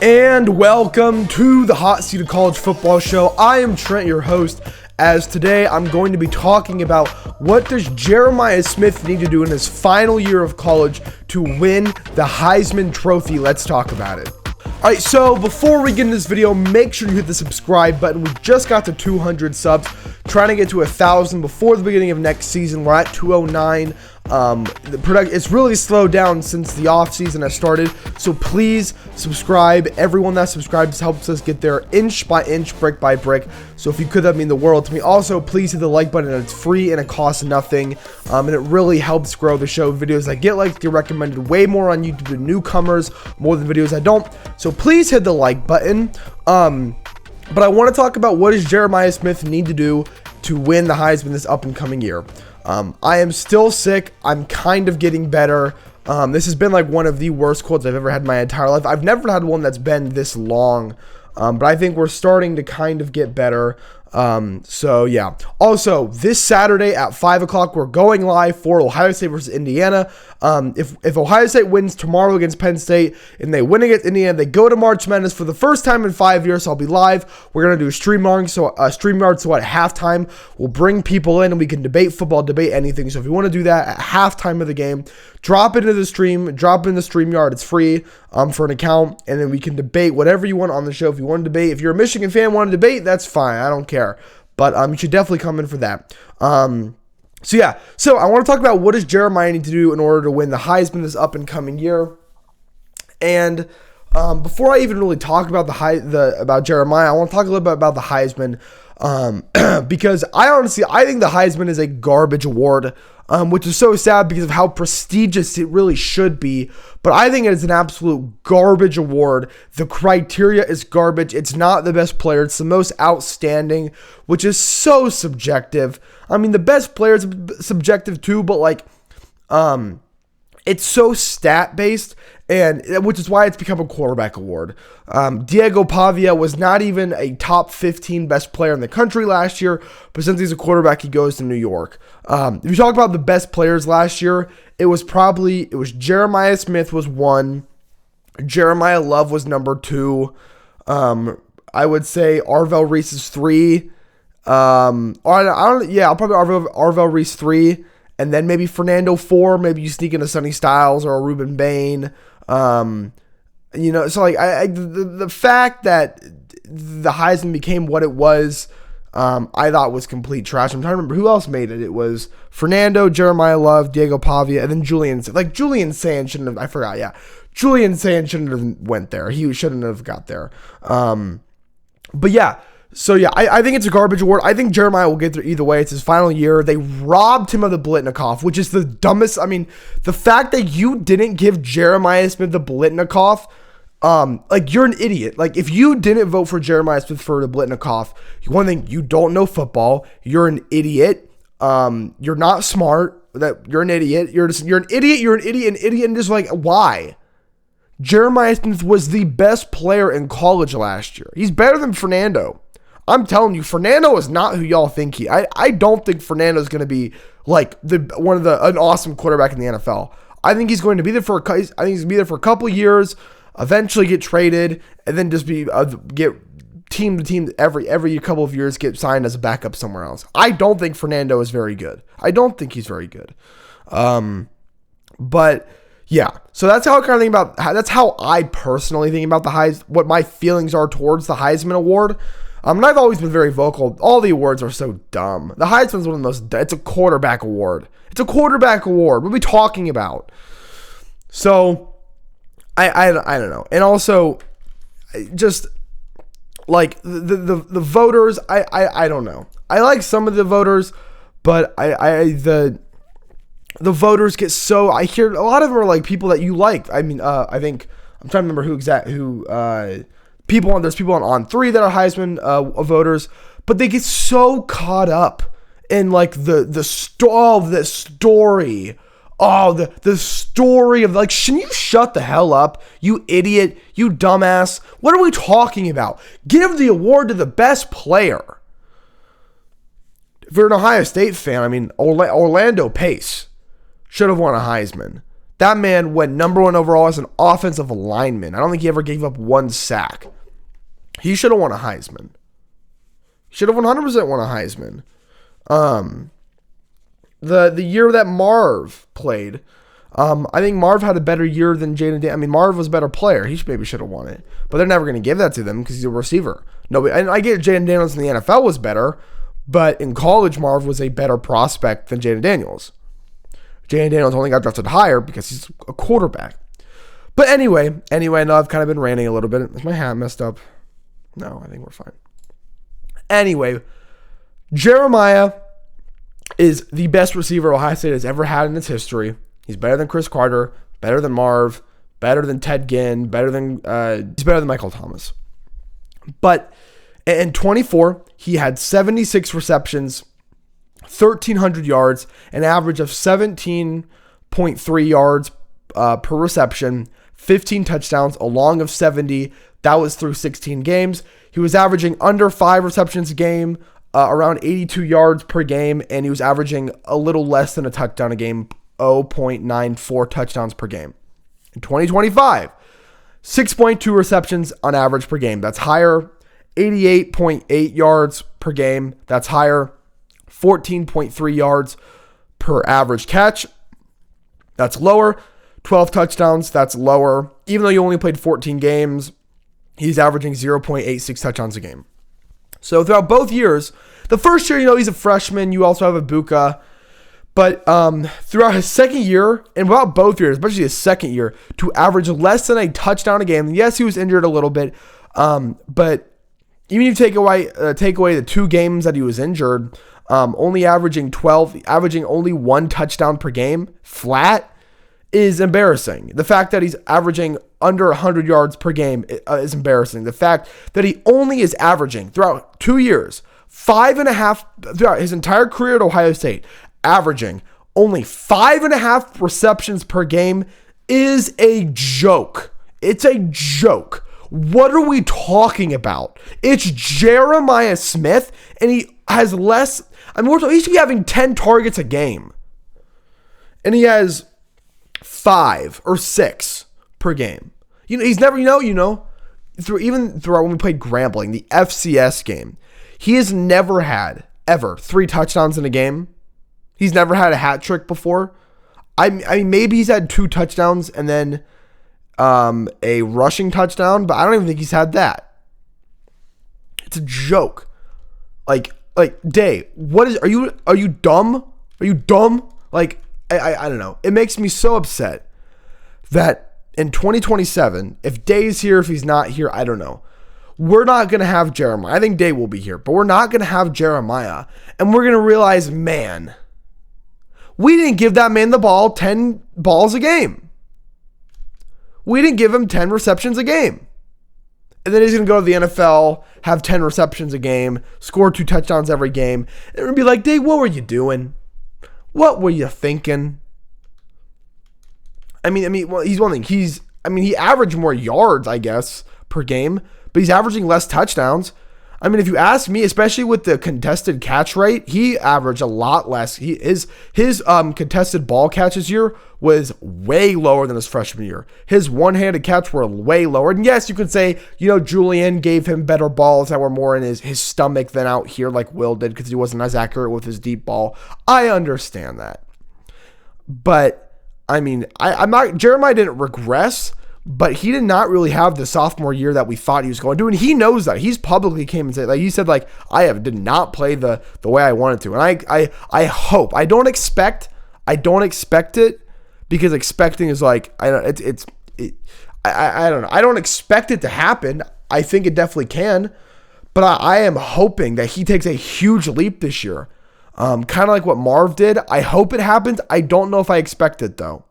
And welcome to the Hot Seat of College Football Show. I am Trent, your host, as today I'm going to be talking about what does Jeremiah Smith need to do in his final year of college to win the Heisman Trophy. Let's talk about it. Alright, so before we get into this video, make sure you hit the subscribe button. We just got to 200 subs, trying to get to 1,000 before the beginning of next season. We're at 209. It's really slowed down since the off season has started, so please subscribe. Everyone that subscribes helps us get there inch by inch, brick by brick. So if you could, that'd mean the world to me. Also, please hit the like button. It's free and it costs nothing, and it really helps grow the show. Videos that get liked get recommended way more on YouTube to newcomers, more than videos I don't. So please hit the like button. But I want to talk about what does Jeremiah Smith need to do to win the Heisman this up and coming year. I am still sick. I'm kind of getting better. This has been like one of the worst colds I've ever had in my entire life. I've never had one that's been this long, but I think we're starting to kind of get better. So yeah. Also, this Saturday at 5 o'clock, we're going live for Ohio State versus Indiana. If Ohio State wins tomorrow against Penn State and they win against Indiana, they go to March Madness for the first time in 5 years. So I'll be live. We're going to do StreamYard. So at halftime, we'll bring people in and we can debate football, debate anything. So if you want to do that at halftime of the game, drop into the stream, drop in the StreamYard. It's free for an account, and then we can debate whatever you want on the show. If you want to debate, if you're a Michigan fan, want to debate, that's fine. I don't care. But you should definitely come in for that. So I want to talk about what does Jeremiah need to do in order to win the Heisman this up and coming year. And before I even really talk about about Jeremiah, I want to talk a little bit about the Heisman, because I think the Heisman is a garbage award, which is so sad because of how prestigious it really should be. But I think it is an absolute garbage award. The criteria is garbage. It's not the best player. It's the most outstanding, which is so subjective. I mean, the best player is subjective too, but it's so stat based, and which is why it's become a quarterback award. Diego Pavia was not even a top 15 best player in the country last year, but since he's a quarterback, he goes to New York. If you talk about the best players last year, it was Jeremiah Smith was 1, Jeremiah Love was number 2. I would say Arvell Reese is 3. I'll probably Arvell Reese 3. And then maybe Fernando 4, maybe you sneak in a Sonny Styles or a Ruben Bain. The fact that the Heisman became what it was, I thought was complete trash. I'm trying to remember who else made it. It was Fernando, Jeremiah Love, Diego Pavia, and then Julian. Julian Sand shouldn't have, I forgot, yeah. Julian Sand shouldn't have went there. He shouldn't have got there. But yeah. So yeah, I think it's a garbage award. I think Jeremiah will get there either way. It's his final year. They robbed him of the Blitnikoff, which is the dumbest. I mean, the fact that you didn't give Jeremiah Smith the Blitnikoff, you're an idiot. Like, if you didn't vote for Jeremiah Smith for the Blitnikoff, one thing, you don't know football. You're an idiot. You're not smart. You're an idiot. You're an idiot, and just like, why? Jeremiah Smith was the best player in college last year. He's better than Fernando. I'm telling you, Fernando is not who y'all think he. I don't think Fernando is going to be like an awesome quarterback in the NFL. I think he's going to be there for a couple years, eventually get traded, and then just get team to team every couple of years, get signed as a backup somewhere else. I don't think Fernando is very good. I don't think he's very good. But yeah, so that's how I kind of think about. That's how I personally think about the Heisman. What my feelings are towards the Heisman Award. And I've always been very vocal. All the awards are so dumb. The Heisman's one of the most. It's a quarterback award. What are we talking about? So, I don't know. And also, just like the voters, I don't know. I like some of the voters, but the voters get so. I hear a lot of them are like people that you like. I mean, I think I'm trying to remember who. There's people on 3 that are Heisman voters, but they get so caught up in like the story of like, shouldn't you shut the hell up, you idiot, you dumbass? What are we talking about? Give the award to the best player. If you're an Ohio State fan, I mean, Orlando Pace should have won a Heisman. That man went number 1 overall as an offensive lineman. I don't think he ever gave up 1 sack. He should have won a Heisman. Should have 100% won a Heisman. The year that Marv played, I think Marv had a better year than Jaden Daniels. I mean, Marv was a better player. He maybe should have won it. But they're never going to give that to them because he's a receiver. No, and I get Jaden Daniels in the NFL was better, but in college, Marv was a better prospect than Jaden Daniels. Jaden Daniels only got drafted higher because he's a quarterback. But anyway, I know I've kind of been ranting a little bit. Is my hat messed up? No, I think we're fine. Anyway, Jeremiah is the best receiver Ohio State has ever had in its history. He's better than Chris Carter, better than Marv, better than Ted Ginn, he's better than Michael Thomas. But in 24, he had 76 receptions, 1,300 yards, an average of 17.3 yards per reception, 15 touchdowns, a long of 70. That was through 16 games. He was averaging under 5 receptions a game, around 82 yards per game, and he was averaging a little less than a touchdown a game, 0.94 touchdowns per game. In 2025, 6.2 receptions on average per game. That's higher. 88.8 yards per game. That's higher. 14.3 yards per average catch. That's lower. 12 touchdowns. That's lower. Even though you only played 14 games, he's averaging 0.86 touchdowns a game. So throughout both years, the first year, he's a freshman. You also have Ibuka. But throughout his second year, and throughout both years, especially his second year, to average less than a touchdown a game. Yes, he was injured a little bit, but even if you take away the 2 games that he was injured, only averaging only 1 touchdown per game, flat, is embarrassing. The fact that he's averaging under 100 yards per game is embarrassing. The fact that he only is averaging throughout 2 years, 5.5 throughout his entire career at Ohio State, averaging only 5.5 receptions per game is a joke. It's a joke. What are we talking about? It's Jeremiah Smith, and he has less. He should be having 10 targets a game, and he has 5 or 6 per game. He's never, throughout when we played Grambling, the FCS game, he has never had ever 3 touchdowns in a game. He's never had a hat trick before. I mean, maybe he's had 2 touchdowns and then a rushing touchdown, but I don't even think he's had that. It's a joke. Like Day, are you dumb? Are you dumb? Like, I don't know. It makes me so upset that in 2027, if Day's here, if he's not here, I don't know. We're not going to have Jeremiah. I think Day will be here, but we're not going to have Jeremiah. And we're going to realize, man, we didn't give that man the ball 10 balls a game. We didn't give him 10 receptions a game. And then he's going to go to the NFL, have 10 receptions a game, score 2 touchdowns every game. And we're going to be like, Dave, what were you doing? What were you thinking? Well, he's one thing. He averaged more yards, I guess, per game, but he's averaging less touchdowns. If you ask me, especially with the contested catch rate, he averaged a lot less. His contested ball catches year was way lower than his freshman year. His one-handed catch were way lower. And yes, you could say, Julian gave him better balls that were more in his stomach than out here like Will did because he wasn't as accurate with his deep ball. I understand that. But, Jeremiah didn't regress, but he did not really have the sophomore year that we thought he was going to. And he knows that. He's publicly came and said, he said, did not play the way I wanted to. And I hope. I don't expect it because expecting is I don't know. I don't expect it to happen. I think it definitely can. But I am hoping that he takes a huge leap this year. Kind of like what Marv did. I hope it happens. I don't know if I expect it, though.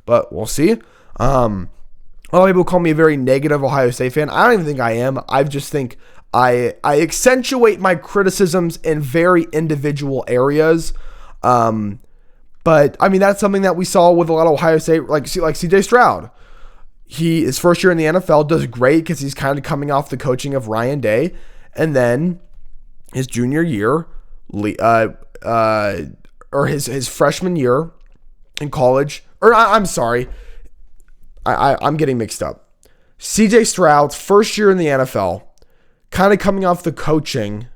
But we'll see. A lot of people call me a very negative Ohio State fan. I don't even think I am. I just think I accentuate my criticisms in very individual areas. But that's something that we saw with a lot of Ohio State, like CJ Stroud. His first year in the NFL does great because he's kind of coming off the coaching of Ryan Day. And then his junior year, or his freshman year in college, I'm sorry. I'm getting mixed up. CJ Stroud's first year in the NFL, kind of coming off the coaching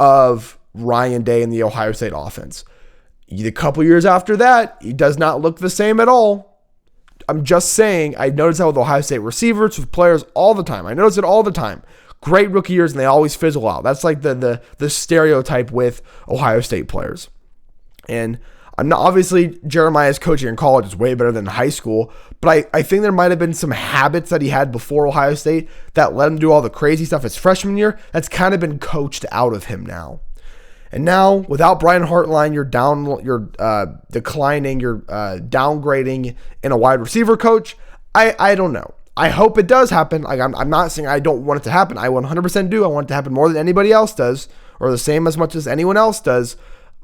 of Ryan Day in the Ohio State offense. The couple years after that, he does not look the same at all. I'm just saying, I notice that with Ohio State receivers, with players all the time. I notice it all the time. Great rookie years, and they always fizzle out. That's like the stereotype with Ohio State players. And I'm not, obviously, Jeremiah's coaching in college is way better than high school, but I think there might have been some habits that he had before Ohio State that let him do all the crazy stuff his freshman year that's kind of been coached out of him now. And now, without Brian Hartline, you're declining, you're downgrading in a wide receiver coach. I don't know. I hope it does happen. Like I'm not saying I don't want it to happen. I 100% do. I want it to happen more than anybody else does, or the same as much as anyone else does.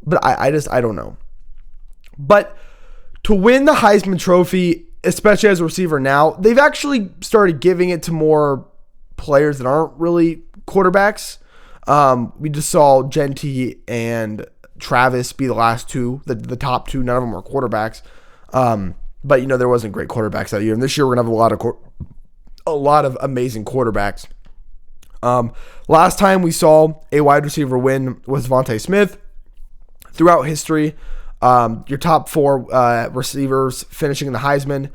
But I don't know. But to win the Heisman Trophy, especially as a receiver now, they've actually started giving it to more players that aren't really quarterbacks. We just saw Genty and Travis be the last two, the top two. None of them were quarterbacks. But there wasn't great quarterbacks that year. And this year we're gonna have a lot of amazing quarterbacks. Last time we saw a wide receiver win was Devontae Smith. Throughout history, your top four receivers finishing in the Heisman.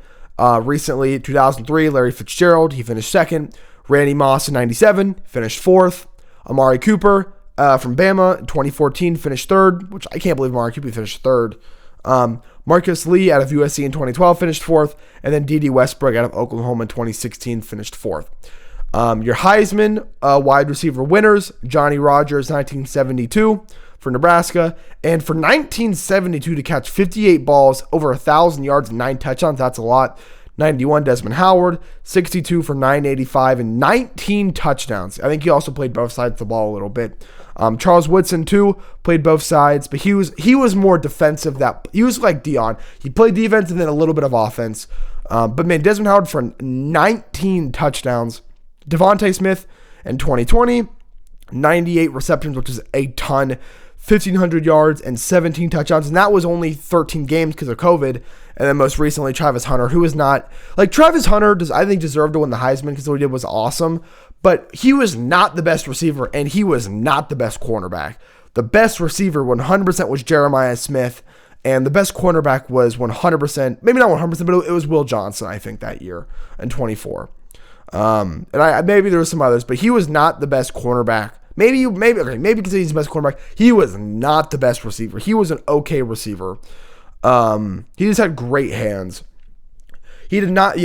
Recently, 2003, Larry Fitzgerald, he finished second. Randy Moss in 97, finished fourth. Amari Cooper from Bama in 2014 finished third, which I can't believe Amari Cooper finished third. Marcus Lee out of USC in 2012 finished fourth. And then D.D. Westbrook out of Oklahoma in 2016 finished fourth. Your Heisman wide receiver winners, Johnny Rodgers, 1972 for Nebraska. And for 1972 to catch 58 balls, over 1,000 yards and 9 touchdowns, that's a lot. 91, Desmond Howard, 62 for 985 and 19 touchdowns. I think he also played both sides of the ball a little bit. Charles Woodson too played both sides, but he was more defensive. He was like Dion. He played defense and then a little bit of offense. But man, Desmond Howard for 19 touchdowns. Devontae Smith in 2020, 98 receptions, which is a ton. 1,500 yards and 17 touchdowns, and that was only 13 games because of COVID. And then most recently, Travis Hunter, who is not like Travis Hunter I think deserved to win the Heisman because what he did was awesome, but he was not the best receiver and he was not the best cornerback. The best receiver 100% was Jeremiah Smith, and the best cornerback was 100%, maybe not 100%, but it was Will Johnson, I think, that year in 24. And maybe there were some others, but he was not the best cornerback. Maybe because he's the best cornerback. He was not the best receiver. He was an okay receiver. He just had great hands. He did not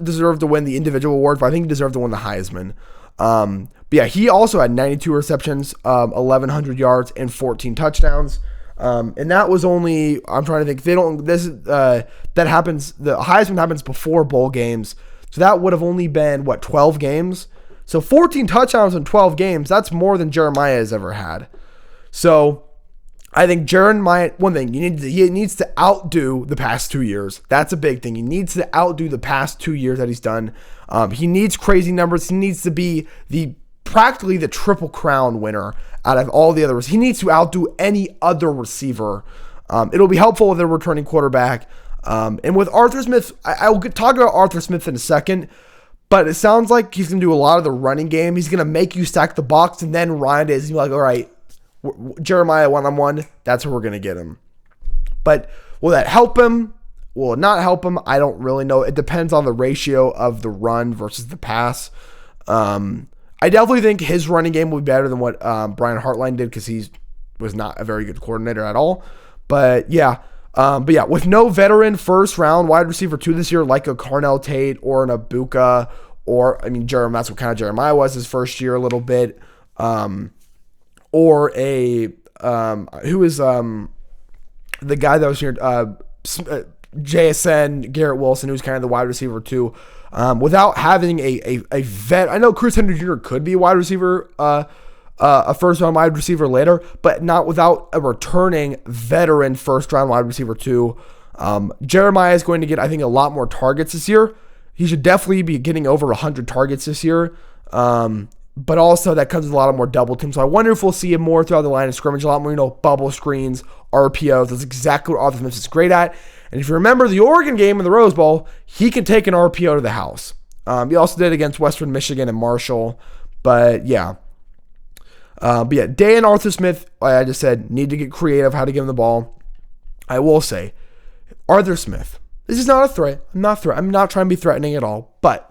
deserve to win the individual awards, but I think he deserved to win the Heisman. But yeah, he also had 92 receptions, 1,100 yards, and 14 touchdowns. And that was only, I'm trying to think, that happens, the Heisman happens before bowl games. So that would have only been, 12 games? So 14 touchdowns in 12 games, that's more than Jeremiah has ever had. So I think Jeremiah, one thing, he needs to outdo the past 2 years. That's a big thing. He needs to outdo the past 2 years that he's done. He needs crazy numbers. He needs to be practically the Triple Crown winner out of all the others. He needs to outdo any other receiver. It'll be helpful with a returning quarterback. And with Arthur Smith, I'll talk about Arthur Smith in a second. But it sounds like he's going to do a lot of the running game. He's going to make you stack the box, and then Ryan is going to be like, all right, Jeremiah one-on-one, that's where we're going to get him. But will that help him? Will it not help him? I don't really know. It depends on the ratio of the run versus the pass. I definitely think his running game will be better than what Brian Hartline did because he was not a very good coordinator at all. But yeah, with no veteran first-round wide receiver 2 this year, like a Carnell Tate or an Abuka, Jeremiah, that's what kind of Jeremiah was his first year a little bit, or a, who is the guy that was here, JSN, Garrett Wilson, who's kind of the wide receiver 2, without having a vet. I know Chris Henry Jr. could be a wide receiver, a first-round wide receiver later, but not without a returning veteran first-round wide receiver 2. Jeremiah is going to get, I think, a lot more targets this year. He should definitely be getting over 100 targets this year. But also that comes with a lot of more double teams. So I wonder if we'll see him more throughout the line of scrimmage, a lot more, bubble screens, RPOs. That's exactly what Arthur Smith is great at. And if you remember the Oregon game in the Rose Bowl, he can take an RPO to the house. He also did against Western Michigan and Marshall. But yeah. Day and Arthur Smith, like I just said, need to get creative how to give him the ball. I will say, Arthur Smith, this is not a threat. I'm not trying to be threatening at all. But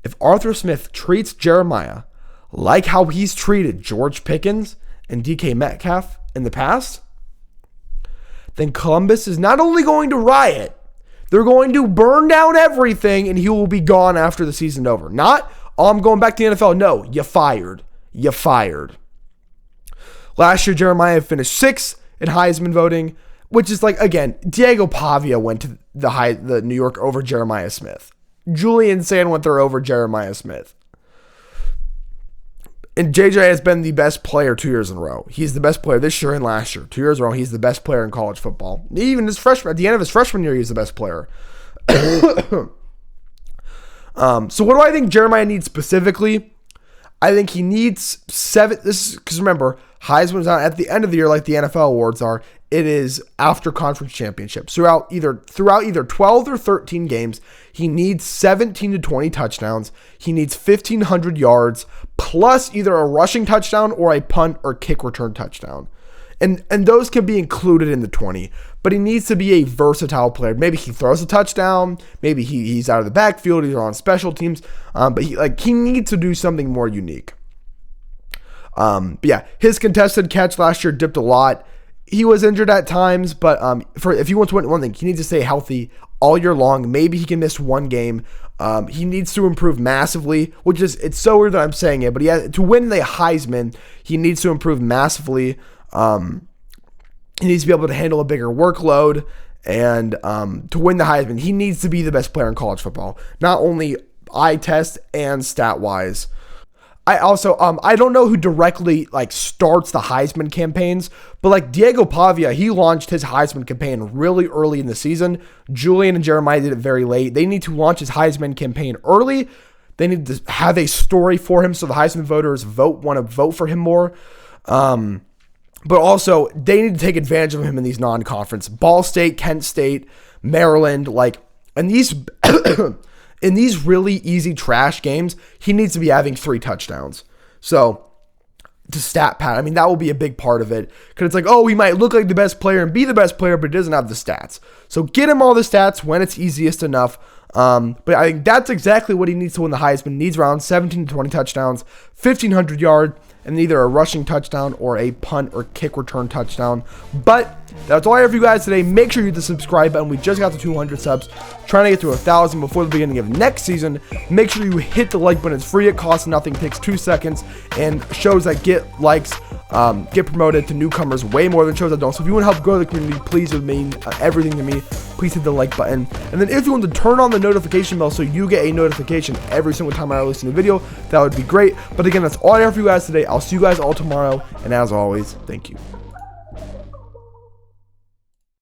if Arthur Smith treats Jeremiah like how he's treated George Pickens and DK Metcalf in the past, then Columbus is not only going to riot, they're going to burn down everything and he will be gone after the season's over. Not, oh, I'm going back to the NFL. No, you fired. You fired. Last year, Jeremiah finished 6th in Heisman voting, which is like, again, Diego Pavia went to the New York over Jeremiah Smith. Julian Sandwinter over Jeremiah Smith. And JJ has been the best player 2 years in a row. He's the best player this year and last year. 2 years in a row, he's the best player in college football. Even his freshman, at the end of his freshman year, he's the best player. So what do I think Jeremiah needs specifically? I think he needs 7. This is because remember, Heisman's not at the end of the year like the NFL awards are. It is after conference championships. Throughout either 12 or 13 games, he needs 17 to 20 touchdowns. He needs 1,500 yards plus either a rushing touchdown or a punt or kick return touchdown. And those can be included in the 20. But he needs to be a versatile player. Maybe he throws a touchdown. Maybe he's out of the backfield. He's on special teams. But he needs to do something more unique. But yeah, his contested catch last year dipped a lot. He was injured at times, but if he wants to win one thing, he needs to stay healthy all year long. Maybe he can miss one game. He needs to improve massively, which is, it's so weird that I'm saying it, but to win the Heisman, he needs to improve massively. He needs to be able to handle a bigger workload, and to win the Heisman, he needs to be the best player in college football, not only eye test and stat wise. I also, I don't know who directly starts the Heisman campaigns, but Diego Pavia, he launched his Heisman campaign really early in the season. Julian and Jeremiah did it very late. They need to launch his Heisman campaign early. They need to have a story for him so the Heisman voters want to vote for him more. But also, they need to take advantage of him in these non-conference. Ball State, Kent State, Maryland, and these... in these really easy trash games, he needs to be having 3 touchdowns. So, to stat pad, that will be a big part of it. Because it's he might look like the best player and be the best player, but he doesn't have the stats. So, get him all the stats when it's easiest enough. But I think that's exactly what he needs to win the Heisman. He needs around 17 to 20 touchdowns, 1,500 yards, and either a rushing touchdown or a punt or kick return touchdown. But that's all I have for you guys today. Make sure you hit the subscribe button. We just got to 200 subs. Trying to get to 1,000 before the beginning of next season. Make sure you hit the like button. It's free. It costs nothing. It takes 2 seconds. And shows that get likes get promoted to newcomers way more than shows that don't. So if you want to help grow the community, please, it would mean everything to me. Please hit the like button. And then if you want to turn on the notification bell so you get a notification every single time I release a new video, that would be great. But again, that's all I have for you guys today. I'll see you guys all tomorrow. And as always, thank you.